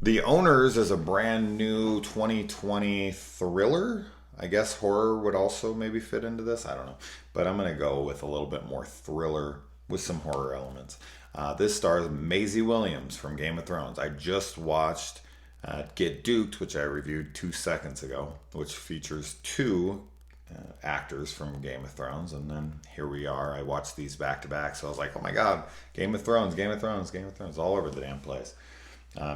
The Owners is a brand new 2020 thriller. I guess horror would also maybe fit into this. I don't know. But I'm going to go with a little bit more thriller with some horror elements. This stars Maisie Williams from Game of Thrones. I just watched Get Duked, which I reviewed 2 seconds ago, which features two actors from Game of Thrones. And then here we are. I watched these back to back. So I was like, oh my God, Game of Thrones, Game of Thrones, Game of Thrones, all over the damn place.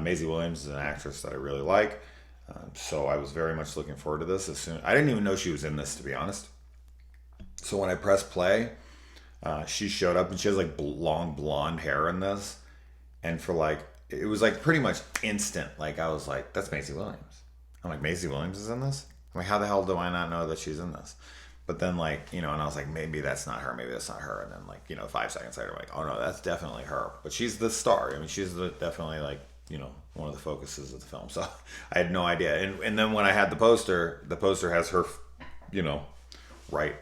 Maisie Williams is an actress that I really like. So I was very much looking forward to this. I didn't even know she was in this, to be honest. So when I pressed play, she showed up and she has like long blonde hair in this. And for like, it was like pretty much instant. Like I was like, that's Maisie Williams. I'm like, Maisie Williams is in this? I'm like, how the hell do I not know that she's in this? But then like, and I was like, maybe that's not her. Maybe that's not her. And then like, 5 seconds later, I'm like, oh no, that's definitely her. But she's the star. I mean, she's definitely like, one of the focuses of the film. So I had no idea. And then when I had the poster has her, right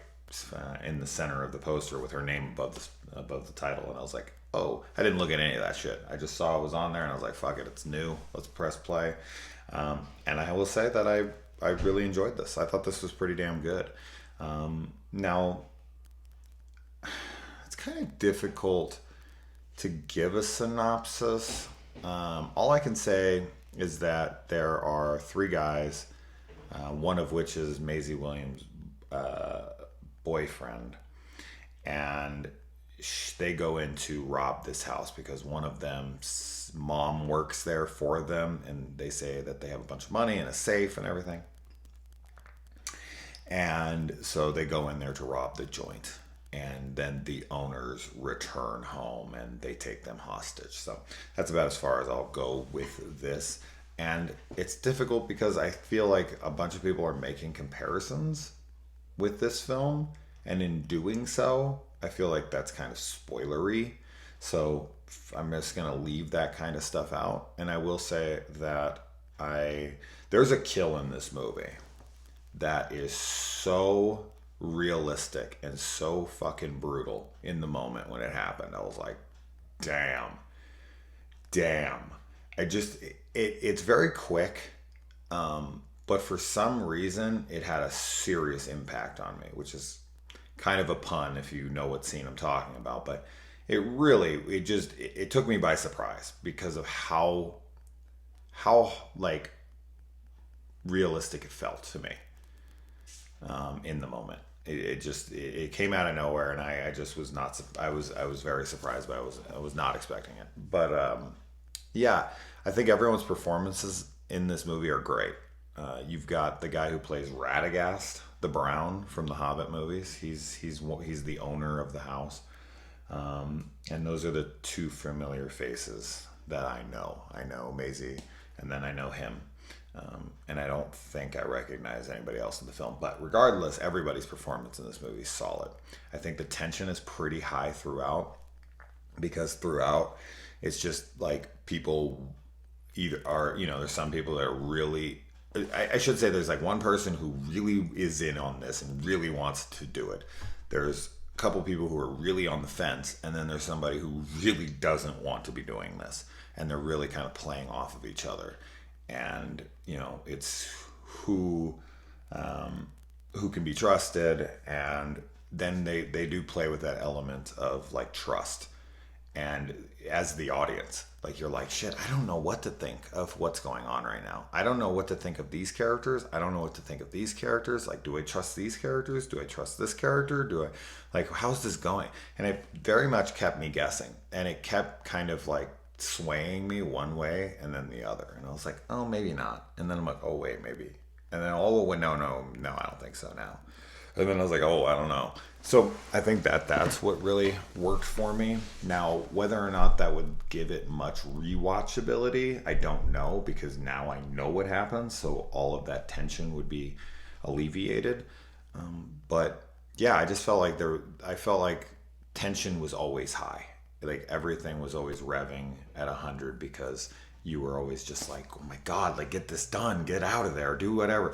in the center of the poster with her name above the title. And I was like, oh, I didn't look at any of that shit. I just saw it was on there and I was like, fuck it, it's new. Let's press play. And I will say that I really enjoyed this. I thought this was pretty damn good. Now, it's kind of difficult to give a synopsis. All I can say is that there are three guys, one of which is Maisie Williams' boyfriend, and they go in to rob this house because one of them's mom works there for them, and they say that they have a bunch of money and a safe and everything. And so they go in there to rob the joint. And then the owners return home and they take them hostage. So that's about as far as I'll go with this. And it's difficult because I feel like a bunch of people are making comparisons with this film. And in doing so, I feel like that's kind of spoilery. So I'm just going to leave that kind of stuff out. And I will say that there's a kill in this movie that is so realistic and so fucking brutal in the moment when it happened. I was like, damn. It's very quick, but for some reason it had a serious impact on me, which is kind of a pun if you know what scene I'm talking about. But it took me by surprise because of how like realistic it felt to me. In the moment, it came out of nowhere, and I just was not. I was very surprised, but I was not expecting it. But yeah, I think everyone's performances in this movie are great. You've got the guy who plays Radagast the Brown from the Hobbit movies. He's the owner of the house, and those are the two familiar faces that I know. I know Maisie, and then I know him. And I don't think I recognize anybody else in the film. But regardless, everybody's performance in this movie is solid. I think the tension is pretty high throughout, because throughout it's just like people either are, there's some people that are really, I should say there's like one person who really is in on this and really wants to do it. There's a couple people who are really on the fence, and then there's somebody who really doesn't want to be doing this, and they're really kind of playing off of each other. And it's who can be trusted, and then they do play with that element of like trust. And as the audience, like you're like, shit, I don't know what to think of what's going on right now. I don't know what to think of these characters. I don't know what to think of these characters. Like, do I trust these characters? Do I trust this character? How's this going? And it very much kept me guessing, and it kept kind of like swaying me one way and then the other, and I was like, oh, maybe not. And then I'm like, oh wait, maybe. And then no, I don't think so now. And then I was like, oh, I don't know. So I think that's what really worked for me. Now, whether or not that would give it much rewatchability, I don't know, because now I know what happens, so all of that tension would be alleviated. But yeah, I just felt like tension was always high. Like everything was always revving at 100, because you were always just like, oh my God, like get this done, get out of there, do whatever,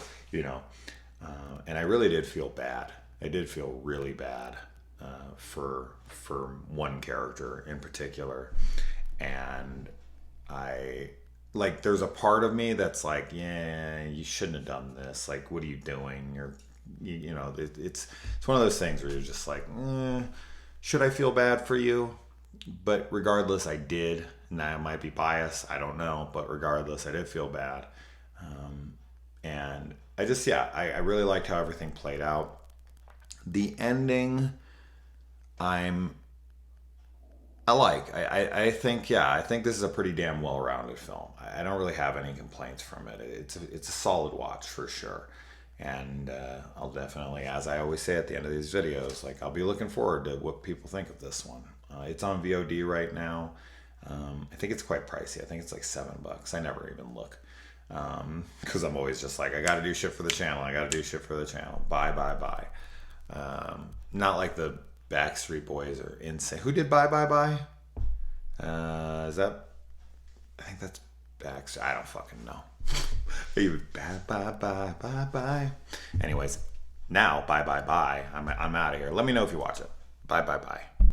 and I really did feel bad. I did feel really bad for one character in particular, and I like there's a part of me that's like, yeah, you shouldn't have done this. Like, what are you doing? Or you know, it's one of those things where you're just like, should I feel bad for you? But regardless, I did. Now I might be biased. I don't know. But regardless, I did feel bad. And I just, yeah, I really liked how everything played out. The ending, I'm I like. I think, yeah, I think this is a pretty damn well-rounded film. I don't really have any complaints from it. It's a solid watch for sure. And I'll definitely, as I always say at the end of these videos, like I'll be looking forward to what people think of this one. It's on VOD right now. I think it's quite pricey. I think it's like $7. I never even look. Because I'm always just like, I got to do shit for the channel. I got to do shit for the channel. Bye, bye, bye. Not like the Backstreet Boys are insane. Who did Bye Bye Bye? Is that? I think that's Backstreet. I don't fucking know. Bye bye bye bye bye. Anyways, now bye bye bye. I'm out of here. Let me know if you watch it. Bye bye bye.